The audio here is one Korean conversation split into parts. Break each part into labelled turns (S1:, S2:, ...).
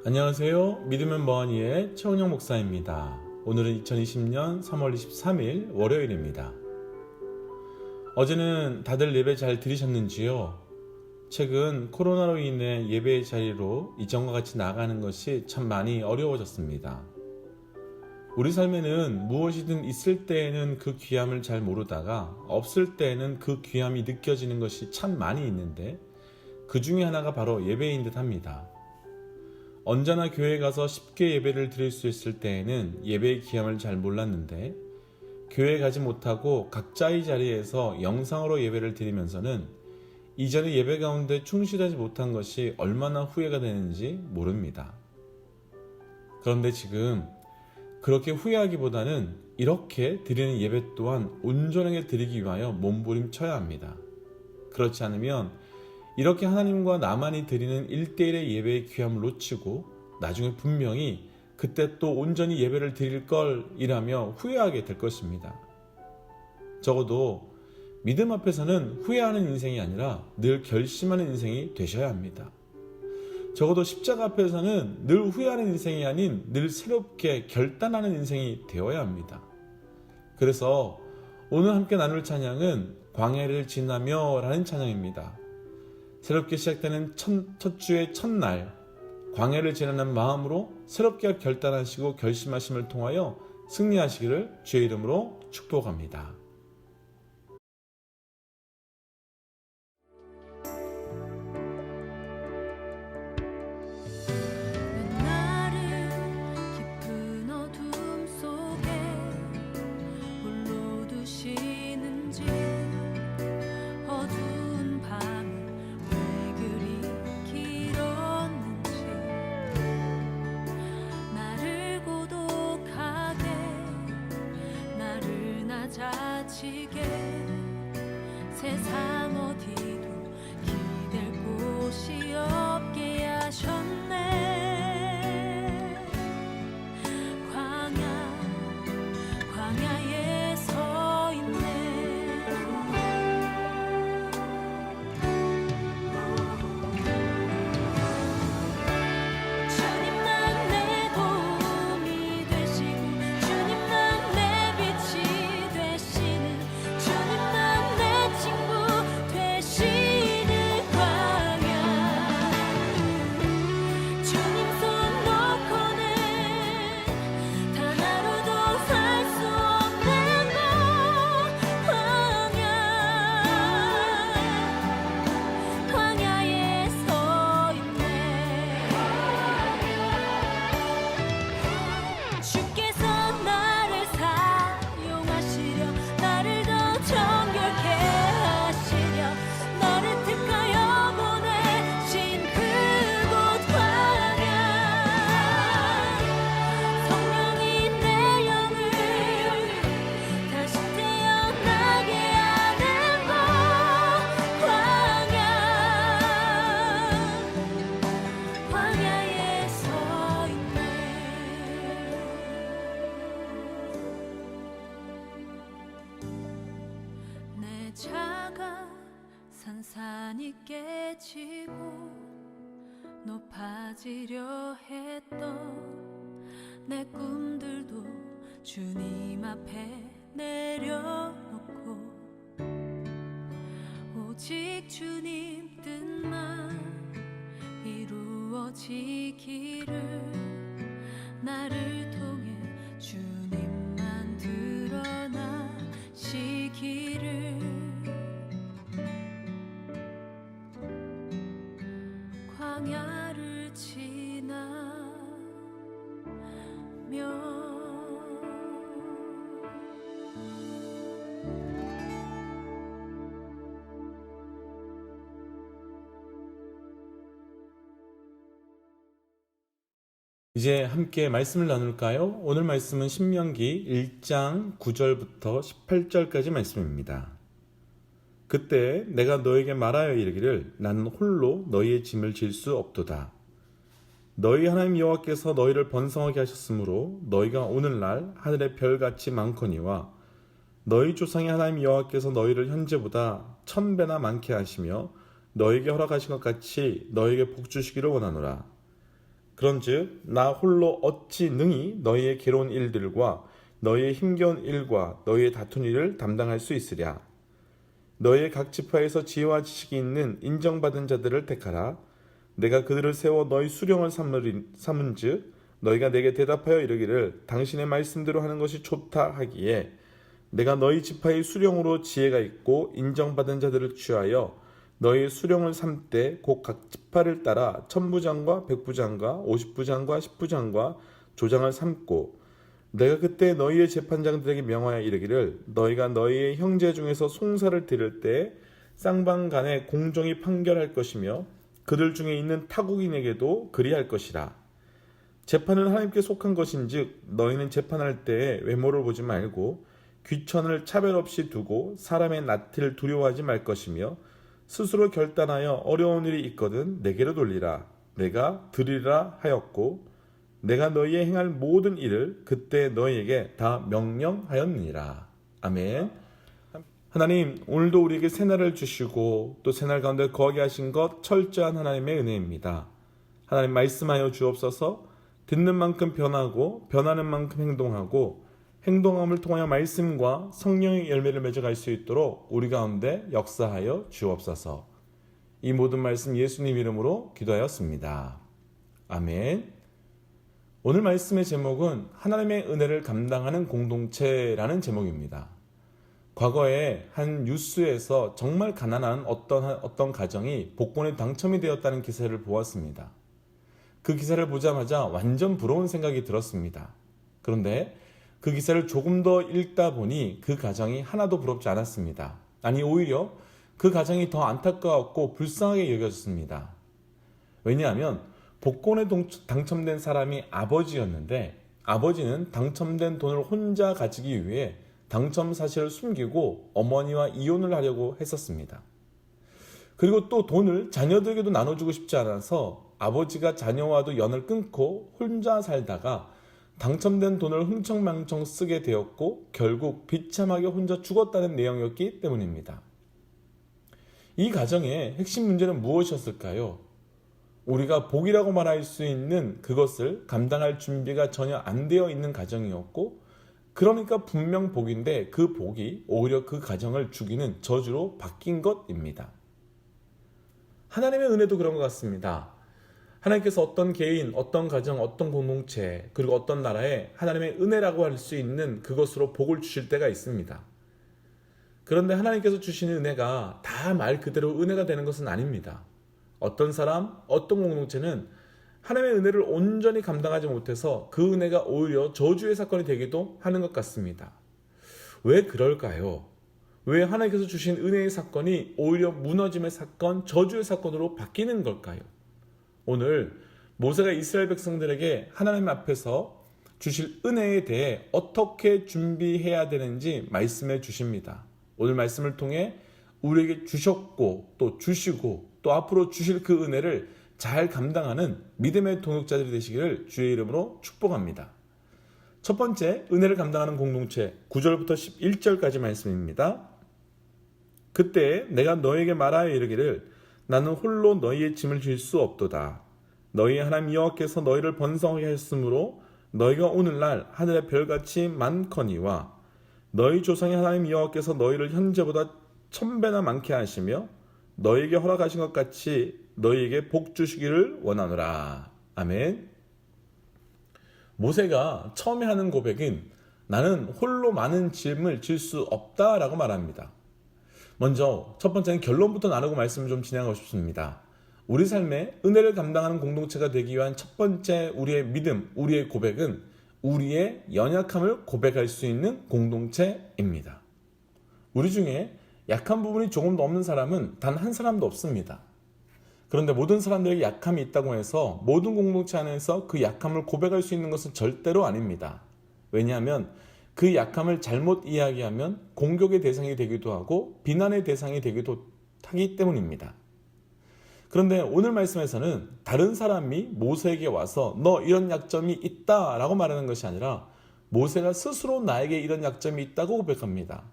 S1: 안녕하세요. 믿으면 뭐하니의 최원영 목사입니다. 오늘은 2020년 3월 23일 월요일입니다. 어제는 다들 예배 잘 드리셨는지요? 최근 코로나로 인해 예배의 자리로 이전과 같이 나가는 것이 참 많이 어려워졌습니다. 우리 삶에는 무엇이든 있을 때에는 그 귀함을 잘 모르다가 없을 때에는 그 귀함이 느껴지는 것이 참 많이 있는데 그 중에 하나가 바로 예배인 듯 합니다. 언제나 교회에 가서 쉽게 예배를 드릴 수 있을 때에는 예배의 귀함을 잘 몰랐는데 교회에 가지 못하고 각자의 자리에서 영상으로 예배를 드리면서는 이전의 예배 가운데 충실하지 못한 것이 얼마나 후회가 되는지 모릅니다. 그런데 지금 그렇게 후회하기보다는 이렇게 드리는 예배 또한 온전하게 드리기 위하여 몸부림쳐야 합니다. 그렇지 않으면 이렇게 하나님과 나만이 드리는 1대1의 예배의 귀함을 놓치고 나중에 분명히 그때 또 온전히 예배를 드릴 걸 이라며 후회하게 될 것입니다. 적어도 믿음 앞에서는 후회하는 인생이 아니라 늘 결심하는 인생이 되셔야 합니다. 적어도 십자가 앞에서는 늘 후회하는 인생이 아닌 늘 새롭게 결단하는 인생이 되어야 합니다. 그래서 오늘 함께 나눌 찬양은 광야를 지나며 라는 찬양입니다. 새롭게 시작되는 첫 주의 첫날 광야를 지나는 마음으로 새롭게 결단하시고 결심하심을 통하여 승리하시기를 주의 이름으로 축복합니다.
S2: 자치게 세상 어디도 기댈 곳이 없게 하셨네. 광야에 서 있네. 주님 난 내 도움이 되시고 주님 난 내 빛이 차가 산산이 깨지고 높아지려 했던 내 꿈들도 주님 앞에 내려놓고 오직 주님 뜻만 이루어지기를 나를 통해 주님만 드러나시기를 광야를 지나며
S1: 이제 함께 말씀을 나눌까요? 오늘 말씀은 신명기 1장 9절부터 18절까지 말씀입니다. 그때 내가 너에게 말하여 이르기를 나는 홀로 너희의 짐을 질 수 없도다. 너희 하나님 여호와께서 너희를 번성하게 하셨으므로 너희가 오늘날 하늘의 별같이 많거니와 너희 조상의 하나님 여호와께서 너희를 현재보다 1000배나 많게 하시며 너희에게 허락하신 것 같이 너희에게 복 주시기를 원하노라. 그런즉 나 홀로 어찌 능히 너희의 괴로운 일들과 너희의 힘겨운 일과 너희의 다툰 일을 담당할 수 있으랴. 너희의 각 지파에서 지혜와 지식이 있는 인정받은 자들을 택하라. 내가 그들을 세워 너희 수령을 삼은즉 너희가 내게 대답하여 이르기를 당신의 말씀대로 하는 것이 좋다 하기에 내가 너희 지파의 수령으로 지혜가 있고 인정받은 자들을 취하여 너희 수령을 삼되 곧 각 지파를 따라 천부장과 백부장과 오십부장과 십부장과 조장을 삼고 내가 그때 너희의 재판장들에게 명하여 이르기를 너희가 너희의 형제 중에서 송사를 들을 때 쌍방 간에 공정히 판결할 것이며 그들 중에 있는 타국인에게도 그리할 것이라. 재판은 하나님께 속한 것인즉 너희는 재판할 때에 외모를 보지 말고 귀천을 차별 없이 두고 사람의 낯을 두려워하지 말 것이며 스스로 결단하여 어려운 일이 있거든 내게로 돌리라. 내가 들으리라 하였고 내가 너희의 행할 모든 일을 그때 너희에게 다 명령하였느니라. 아멘. 하나님, 오늘도 우리에게 새날을 주시고 또 새날 가운데 거하게 하신 것 철저한 하나님의 은혜입니다. 하나님 말씀하여 주옵소서. 듣는 만큼 변하고 변하는 만큼 행동하고 행동함을 통하여 말씀과 성령의 열매를 맺어갈 수 있도록 우리 가운데 역사하여 주옵소서. 이 모든 말씀 예수님 이름으로 기도하였습니다. 아멘. 오늘 말씀의 제목은 하나님의 은혜를 감당하는 공동체라는 제목입니다. 과거에 한 뉴스에서 정말 가난한 어떤 가정이 복권에 당첨이 되었다는 기사를 보았습니다. 그 기사를 보자마자 완전 부러운 생각이 들었습니다. 그런데 그 기사를 조금 더 읽다 보니 그 가정이 하나도 부럽지 않았습니다. 아니 오히려 그 가정이 더 안타까웠고 불쌍하게 여겨졌습니다. 왜냐하면 복권에 당첨된 사람이 아버지였는데 아버지는 당첨된 돈을 혼자 가지기 위해 당첨 사실을 숨기고 어머니와 이혼을 하려고 했었습니다. 그리고 또 돈을 자녀들에게도 나눠주고 싶지 않아서 아버지가 자녀와도 연을 끊고 혼자 살다가 당첨된 돈을 흥청망청 쓰게 되었고 결국 비참하게 혼자 죽었다는 내용이었기 때문입니다. 이 가정의 핵심 문제는 무엇이었을까요? 우리가 복이라고 말할 수 있는 그것을 감당할 준비가 전혀 안 되어 있는 가정이었고 그러니까 분명 복인데 그 복이 오히려 그 가정을 죽이는 저주로 바뀐 것입니다. 하나님의 은혜도 그런 것 같습니다. 하나님께서 어떤 개인, 어떤 가정, 어떤 공동체, 그리고 어떤 나라에 하나님의 은혜라고 할 수 있는 그것으로 복을 주실 때가 있습니다. 그런데 하나님께서 주시는 은혜가 다 말 그대로 은혜가 되는 것은 아닙니다. 어떤 사람, 어떤 공동체는 하나님의 은혜를 온전히 감당하지 못해서 그 은혜가 오히려 저주의 사건이 되기도 하는 것 같습니다. 왜 그럴까요? 왜 하나님께서 주신 은혜의 사건이 오히려 무너짐의 사건, 저주의 사건으로 바뀌는 걸까요? 오늘 모세가 이스라엘 백성들에게 하나님 앞에서 주실 은혜에 대해 어떻게 준비해야 되는지 말씀해 주십니다. 오늘 말씀을 통해 우리에게 주셨고 또 주시고 또 앞으로 주실 그 은혜를 잘 감당하는 믿음의 동역자들이 되시기를 주의 이름으로 축복합니다. 첫 번째, 은혜를 감당하는 공동체 9절부터 11절까지 말씀입니다. 그때 내가 너에게 말하여 이르기를 나는 홀로 너희의 짐을 질 수 없도다. 너희의 하나님 여호와께서 너희를 번성하게 하였으므로 너희가 오늘날 하늘의 별같이 많거니와 너희 조상의 하나님 여호와께서 너희를 현재보다 1000배나 많게 하시며 너희에게 허락하신 것 같이 너희에게 복 주시기를 원하노라. 아멘. 모세가 처음에 하는 고백은 나는 홀로 많은 짐을 질 수 없다라고 말합니다. 먼저 첫 번째는 결론부터 나누고 말씀을 좀 진행하고 싶습니다. 우리 삶에 은혜를 감당하는 공동체가 되기 위한 첫 번째 우리의 믿음, 우리의 고백은 우리의 연약함을 고백할 수 있는 공동체입니다. 우리 중에 약한 부분이 조금도 없는 사람은 단 한 사람도 없습니다. 그런데 모든 사람들에게 약함이 있다고 해서 모든 공동체 안에서 그 약함을 고백할 수 있는 것은 절대로 아닙니다. 왜냐하면 그 약함을 잘못 이야기하면 공격의 대상이 되기도 하고 비난의 대상이 되기도 하기 때문입니다. 그런데 오늘 말씀에서는 다른 사람이 모세에게 와서 너 이런 약점이 있다 라고 말하는 것이 아니라 모세가 스스로 나에게 이런 약점이 있다고 고백합니다.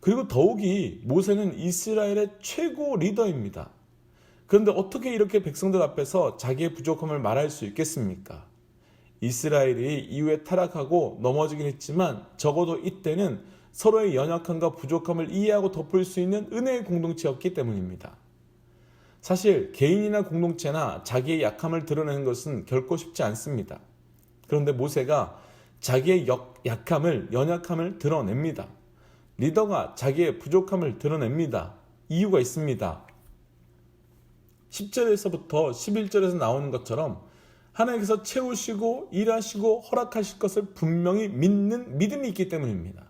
S1: 그리고 더욱이 모세는 이스라엘의 최고 리더입니다. 그런데 어떻게 이렇게 백성들 앞에서 자기의 부족함을 말할 수 있겠습니까? 이스라엘이 이후에 타락하고 넘어지긴 했지만 적어도 이때는 서로의 연약함과 부족함을 이해하고 덮을 수 있는 은혜의 공동체였기 때문입니다. 사실 개인이나 공동체나 자기의 약함을 드러내는 것은 결코 쉽지 않습니다. 그런데 모세가 자기의 약함을, 연약함을 드러냅니다. 리더가 자기의 부족함을 드러냅니다. 이유가 있습니다. 10절에서부터 11절에서 나오는 것처럼 하나님께서 채우시고 일하시고 허락하실 것을 분명히 믿는 믿음이 있기 때문입니다.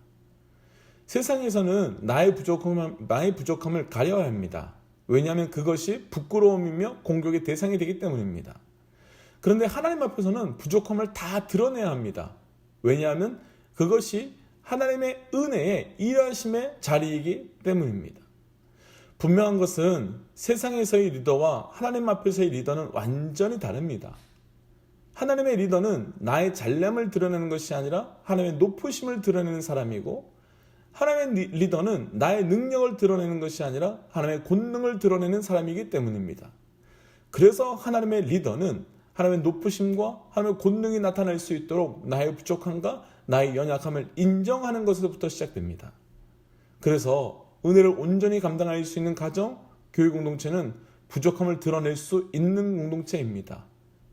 S1: 세상에서는 나의 부족함을 가려야 합니다. 왜냐하면 그것이 부끄러움이며 공격의 대상이 되기 때문입니다. 그런데 하나님 앞에서는 부족함을 다 드러내야 합니다. 왜냐하면 그것이 하나님의 은혜의 일하심의 자리이기 때문입니다. 분명한 것은 세상에서의 리더와 하나님 앞에서의 리더는 완전히 다릅니다. 하나님의 리더는 나의 잘남을 드러내는 것이 아니라 하나님의 높으심을 드러내는 사람이고, 하나님의 리더는 나의 능력을 드러내는 것이 아니라 하나님의 권능을 드러내는 사람이기 때문입니다. 그래서 하나님의 리더는 하나님의 높으심과 하나님의 권능이 나타날 수 있도록 나의 부족함과 나의 연약함을 인정하는 것에서부터 시작됩니다. 그래서 은혜를 온전히 감당할 수 있는 가정, 교회 공동체는 부족함을 드러낼 수 있는 공동체입니다.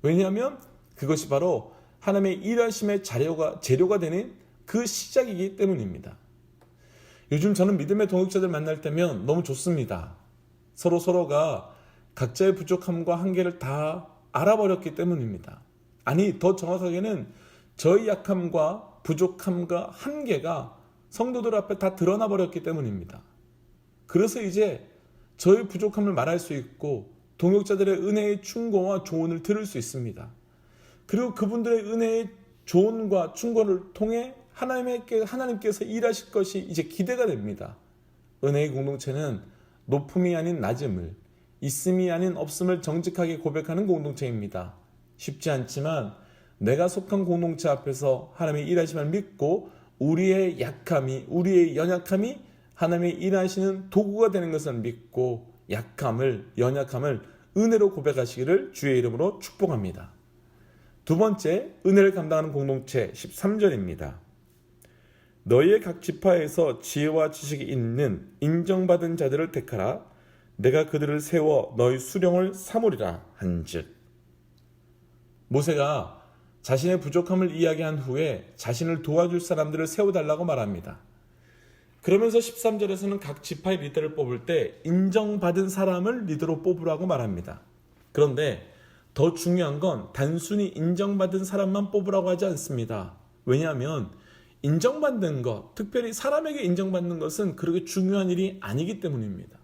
S1: 왜냐하면 그것이 바로 하나님의 일하심의 재료가 되는 그 시작이기 때문입니다. 요즘 저는 믿음의 동역자들 만날 때면 너무 좋습니다. 서로가 각자의 부족함과 한계를 다 알아버렸기 때문입니다. 아니, 더 정확하게는 저희 약함과 부족함과 한계가 성도들 앞에 다 드러나 버렸기 때문입니다. 그래서 이제 저희 부족함을 말할 수 있고 동역자들의 은혜의 충고와 조언을 들을 수 있습니다. 그리고 그분들의 은혜의 조언과 충고를 통해 하나님께서 일하실 것이 이제 기대가 됩니다. 은혜의 공동체는 높음이 아닌 낮음을, 있음이 아닌 없음을 정직하게 고백하는 공동체입니다. 쉽지 않지만 내가 속한 공동체 앞에서 하나님의 일하심을 믿고 우리의 약함이, 우리의 연약함이 하나님의 일하시는 도구가 되는 것을 믿고 약함을, 연약함을 은혜로 고백하시기를 주의 이름으로 축복합니다. 두 번째, 은혜를 감당하는 공동체 13절입니다. 너희의 각 지파에서 지혜와 지식이 있는 인정받은 자들을 택하라. 내가 그들을 세워 너희 수령을 삼으리라 한즉. 모세가 자신의 부족함을 이야기한 후에 자신을 도와줄 사람들을 세워달라고 말합니다. 그러면서 13절에서는 각 지파의 리더를 뽑을 때 인정받은 사람을 리더로 뽑으라고 말합니다. 그런데 더 중요한 건 단순히 인정받은 사람만 뽑으라고 하지 않습니다. 왜냐하면 인정받는 것, 특별히 사람에게 인정받는 것은 그렇게 중요한 일이 아니기 때문입니다.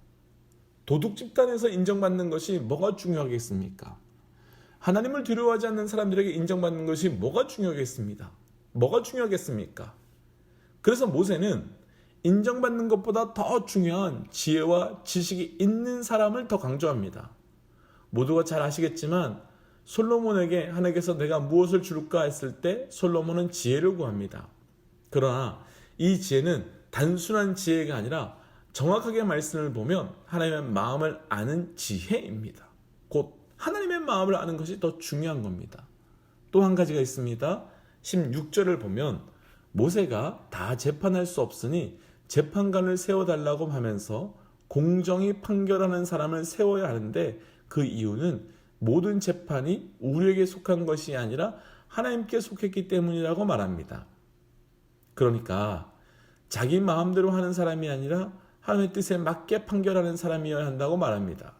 S1: 도둑 집단에서 인정받는 것이 뭐가 중요하겠습니까? 하나님을 두려워하지 않는 사람들에게 인정받는 것이 뭐가 중요하겠습니까? 그래서 모세는 인정받는 것보다 더 중요한 지혜와 지식이 있는 사람을 더 강조합니다. 모두가 잘 아시겠지만 솔로몬에게 하나님께서 내가 무엇을 줄까 했을 때 솔로몬은 지혜를 구합니다. 그러나 이 지혜는 단순한 지혜가 아니라 정확하게 말씀을 보면 하나님의 마음을 아는 지혜입니다. 곧 하나님의 마음을 아는 것이 더 중요한 겁니다. 또 한 가지가 있습니다. 16절을 보면 모세가 다 재판할 수 없으니 재판관을 세워달라고 하면서 공정히 판결하는 사람을 세워야 하는데 그 이유는 모든 재판이 우리에게 속한 것이 아니라 하나님께 속했기 때문이라고 말합니다. 그러니까 자기 마음대로 하는 사람이 아니라 하나님의 뜻에 맞게 판결하는 사람이어야 한다고 말합니다.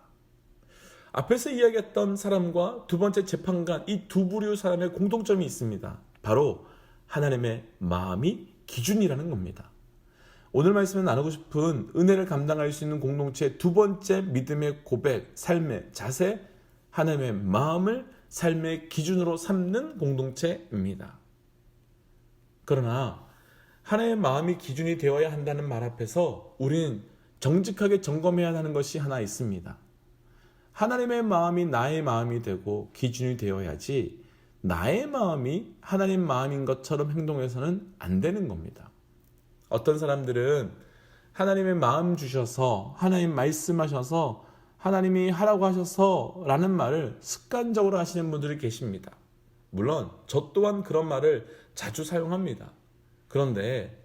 S1: 앞에서 이야기했던 사람과 두 번째 재판관, 이 두 부류 사람의 공통점이 있습니다. 바로 하나님의 마음이 기준이라는 겁니다. 오늘 말씀에 나누고 싶은 은혜를 감당할 수 있는 공동체의 두 번째 믿음의 고백, 삶의 자세, 하나님의 마음을 삶의 기준으로 삼는 공동체입니다. 그러나 하나님의 마음이 기준이 되어야 한다는 말 앞에서 우리는 정직하게 점검해야 하는 것이 하나 있습니다. 하나님의 마음이 나의 마음이 되고 기준이 되어야지 나의 마음이 하나님 마음인 것처럼 행동해서는 안 되는 겁니다. 어떤 사람들은 하나님의 마음 주셔서 하나님 말씀하셔서 하나님이 하라고 하셔서 라는 말을 습관적으로 하시는 분들이 계십니다. 물론 저 또한 그런 말을 자주 사용합니다. 그런데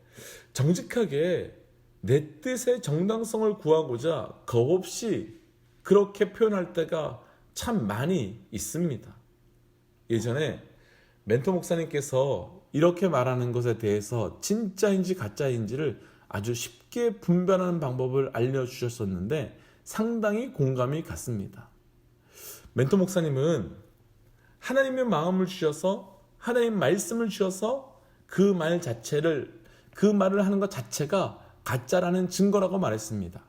S1: 정직하게 내 뜻의 정당성을 구하고자 겁없이 그렇게 표현할 때가 참 많이 있습니다. 예전에 멘토 목사님께서 이렇게 말하는 것에 대해서 진짜인지 가짜인지를 아주 쉽게 분별하는 방법을 알려주셨었는데 상당히 공감이 갔습니다. 멘토 목사님은 하나님의 마음을 주셔서 하나님의 말씀을 주셔서 그 말을 하는 것 자체가 가짜라는 증거라고 말했습니다.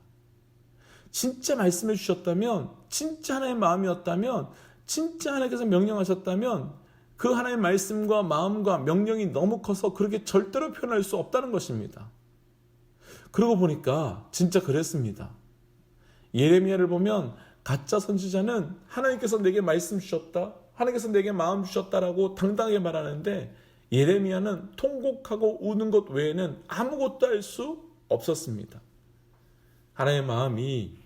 S1: 진짜 말씀해 주셨다면, 진짜 하나님의 마음이었다면, 진짜 하나님께서 명령하셨다면 그 하나님의 말씀과 마음과 명령이 너무 커서 그렇게 절대로 표현할 수 없다는 것입니다. 그러고 보니까 진짜 그랬습니다. 예레미야를 보면 가짜 선지자는 하나님께서 내게 말씀 주셨다, 하나님께서 내게 마음 주셨다라고 당당하게 말하는데 예레미야는 통곡하고 우는 것 외에는 아무것도 할 수 없었습니다. 하나님의 마음이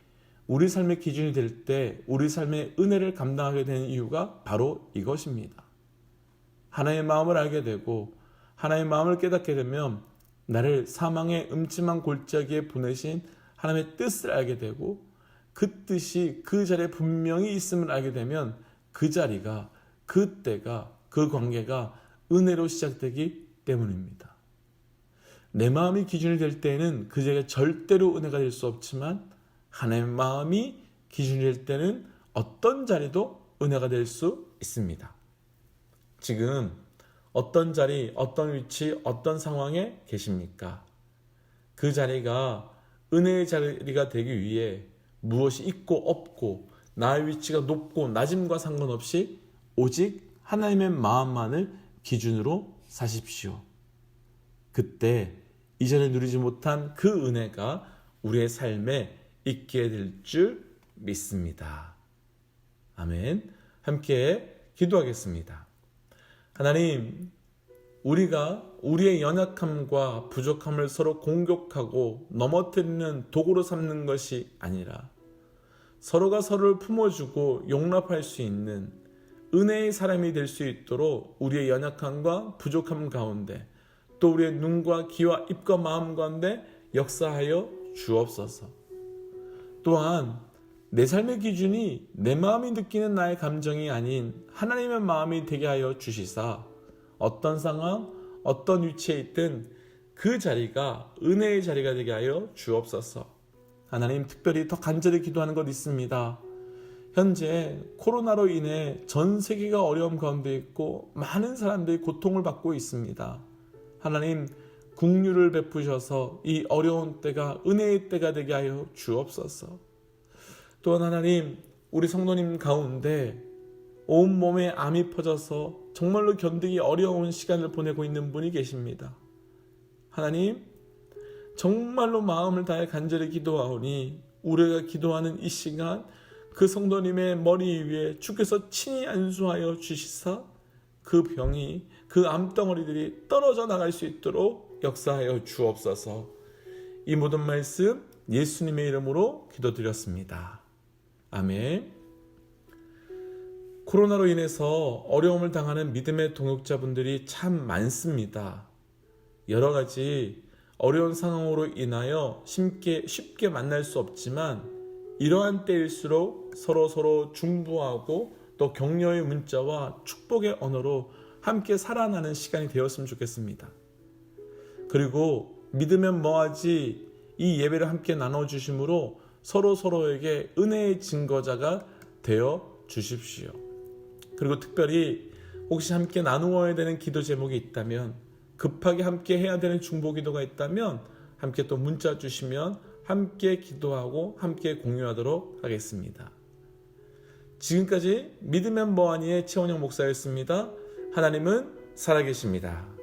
S1: 우리 삶의 기준이 될 때 우리 삶의 은혜를 감당하게 되는 이유가 바로 이것입니다. 하나님의 마음을 알게 되고 하나님의 마음을 깨닫게 되면 나를 사망의 음침한 골짜기에 보내신 하나님의 뜻을 알게 되고 그 뜻이 그 자리에 분명히 있음을 알게 되면 그 자리가, 그 때가, 그 관계가 은혜로 시작되기 때문입니다. 내 마음이 기준이 될 때에는 그 자리가 절대로 은혜가 될 수 없지만 하나님의 마음이 기준이 될 때는 어떤 자리도 은혜가 될 수 있습니다. 지금 어떤 자리, 어떤 위치, 어떤 상황에 계십니까? 그 자리가 은혜의 자리가 되기 위해 무엇이 있고 없고 나의 위치가 높고 낮음과 상관없이 오직 하나님의 마음만을 기준으로 사십시오. 그때 이전에 누리지 못한 그 은혜가 우리의 삶에 있게 될 줄 믿습니다. 아멘. 함께 기도하겠습니다. 하나님, 우리가 우리의 연약함과 부족함을 서로 공격하고 넘어뜨리는 도구로 삼는 것이 아니라 서로가 서로를 품어주고 용납할 수 있는 은혜의 사람이 될 수 있도록 우리의 연약함과 부족함 가운데 또 우리의 눈과 귀와 입과 마음 가운데 역사하여 주옵소서. 또한 내 삶의 기준이 내 마음이 느끼는 나의 감정이 아닌 하나님의 마음이 되게 하여 주시사 어떤 상황, 어떤 위치에 있든 그 자리가 은혜의 자리가 되게 하여 주옵소서. 하나님, 특별히 더 간절히 기도하는 것 있습니다. 현재 코로나로 인해 전 세계가 어려움 가운데 있고 많은 사람들이 고통을 받고 있습니다. 하나님, 긍휼을 베푸셔서 이 어려운 때가 은혜의 때가 되게 하여 주옵소서. 또한 하나님, 우리 성도님 가운데 온몸에 암이 퍼져서 정말로 견디기 어려운 시간을 보내고 있는 분이 계십니다. 하나님, 정말로 마음을 다해 간절히 기도하오니 우리가 기도하는 이 시간 그 성도님의 머리 위에 주께서 친히 안수하여 주시사 그 병이, 그 암덩어리들이 떨어져 나갈 수 있도록 역사하여 주옵소서. 이 모든 말씀 예수님의 이름으로 기도드렸습니다. 아멘. 코로나로 인해서 어려움을 당하는 믿음의 동역자분들이 참 많습니다. 여러 가지 어려운 상황으로 인하여 쉽게 만날 수 없지만 이러한 때일수록 서로 중보하고 또 격려의 문자와 축복의 언어로 함께 살아나는 시간이 되었으면 좋겠습니다. 그리고 믿으면 뭐하지 이 예배를 함께 나눠주심으로 서로에게 은혜의 증거자가 되어 주십시오. 그리고 특별히 혹시 함께 나누어야 되는 기도 제목이 있다면, 급하게 함께 해야 되는 중보 기도가 있다면 함께 또 문자 주시면 함께 기도하고 함께 공유하도록 하겠습니다. 지금까지 믿으면 뭐하니의 최원영 목사였습니다. 하나님은 살아계십니다.